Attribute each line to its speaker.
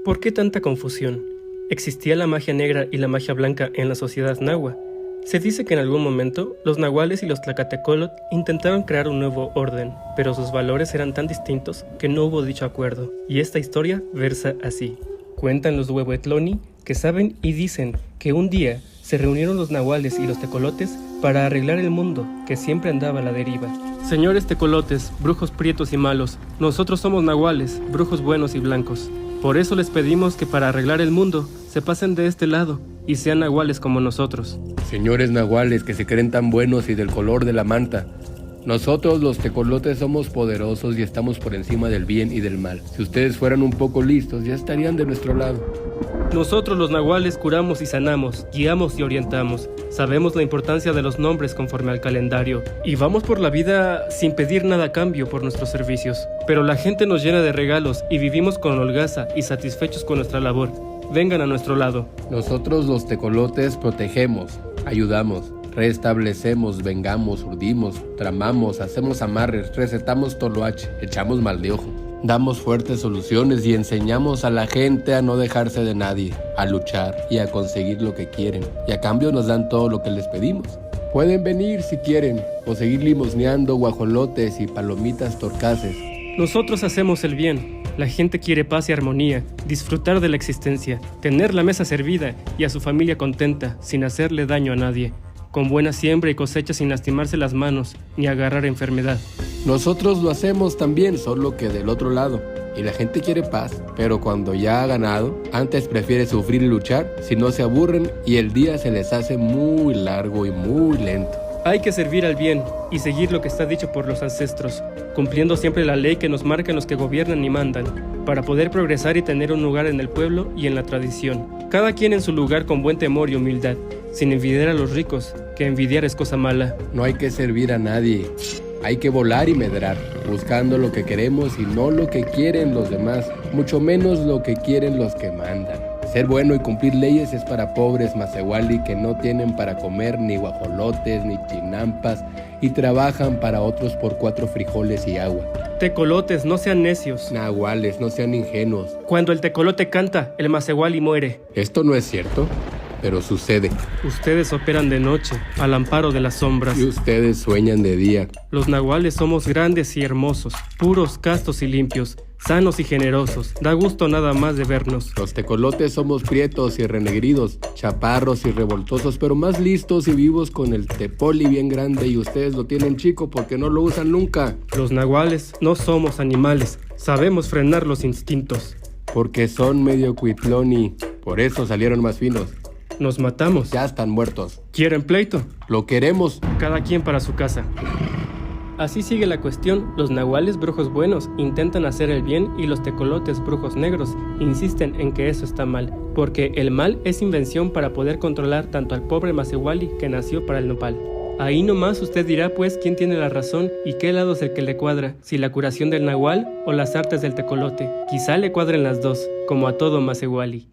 Speaker 1: ¿Por qué tanta confusión? ¿Existía la magia negra y la magia blanca en la sociedad nahua? Se dice que en algún momento los nahuales y los tlacatecolot intentaron crear un nuevo orden, pero sus valores eran tan distintos que no hubo dicho acuerdo, y esta historia versa así. Cuentan los huehuetloni que saben y dicen que un día se reunieron los nahuales y los tecolotes para arreglar el mundo, que siempre andaba a la deriva. Señores tecolotes, brujos prietos y malos, nosotros somos nahuales, brujos buenos y blancos. Por eso les pedimos que para arreglar el mundo se pasen de este lado y sean nahuales como nosotros.
Speaker 2: Señores nahuales que se creen tan buenos y del color de la manta, nosotros los tecolotes somos poderosos y estamos por encima del bien y del mal. Si ustedes fueran un poco listos, ya estarían de nuestro lado.
Speaker 1: Nosotros los nahuales curamos y sanamos, guiamos y orientamos. Sabemos la importancia de los nombres conforme al calendario y vamos por la vida sin pedir nada a cambio por nuestros servicios. Pero la gente nos llena de regalos y vivimos con holgaza y satisfechos con nuestra labor. Vengan a nuestro lado.
Speaker 2: Nosotros los tecolotes protegemos, ayudamos, restablecemos, vengamos, urdimos, tramamos, hacemos amarres, recetamos toloache, echamos mal de ojo. Damos fuertes soluciones y enseñamos a la gente a no dejarse de nadie, a luchar y a conseguir lo que quieren. Y a cambio nos dan todo lo que les pedimos. Pueden venir si quieren, o seguir limosneando guajolotes y palomitas torcaces.
Speaker 1: Nosotros hacemos el bien. La gente quiere paz y armonía, disfrutar de la existencia, tener la mesa servida y a su familia contenta, sin hacerle daño a nadie. Con buena siembra y cosecha sin lastimarse las manos, ni agarrar enfermedad.
Speaker 2: Nosotros lo hacemos también, solo que del otro lado. Y la gente quiere paz, pero cuando ya ha ganado, antes prefiere sufrir y luchar, si no se aburren y el día se les hace muy largo y muy lento.
Speaker 1: Hay que servir al bien y seguir lo que está dicho por los ancestros, cumpliendo siempre la ley que nos marcan los que gobiernan y mandan, para poder progresar y tener un lugar en el pueblo y en la tradición. Cada quien en su lugar con buen temor y humildad, sin envidiar a los ricos, que envidiar es cosa mala.
Speaker 2: No hay que servir a nadie. Hay que volar y medrar, buscando lo que queremos y no lo que quieren los demás, mucho menos lo que quieren los que mandan. Ser bueno y cumplir leyes es para pobres Masehuali que no tienen para comer ni guajolotes ni chinampas y trabajan para otros por 4 frijoles y agua.
Speaker 1: Tecolotes, no sean necios.
Speaker 2: Nahuales, no sean ingenuos.
Speaker 1: Cuando el tecolote canta, el Masehuali muere.
Speaker 2: Esto no es cierto, pero sucede.
Speaker 1: Ustedes operan de noche, al amparo de las sombras.
Speaker 2: Y ustedes sueñan de día.
Speaker 1: Los nahuales somos grandes y hermosos, puros, castos y limpios, sanos y generosos. Da gusto nada más de vernos.
Speaker 2: Los tecolotes somos prietos y renegridos, chaparros y revoltosos, pero más listos y vivos con el tepoli bien grande y ustedes lo tienen chico porque no lo usan nunca.
Speaker 1: Los nahuales no somos animales, sabemos frenar los instintos.
Speaker 2: Porque son medio cuitloni, por eso salieron más finos.
Speaker 1: Nos matamos.
Speaker 2: Ya están muertos.
Speaker 1: ¿Quieren pleito?
Speaker 2: Lo queremos.
Speaker 1: Cada quien para su casa. Así sigue la cuestión. Los nahuales brujos buenos intentan hacer el bien y los tecolotes brujos negros insisten en que eso está mal, porque el mal es invención para poder controlar tanto al pobre Masehuali que nació para el nopal. Ahí nomás usted dirá pues quién tiene la razón y qué lado es el que le cuadra, si la curación del nahual o las artes del tecolote. Quizá le cuadren las dos, como a todo Masehuali.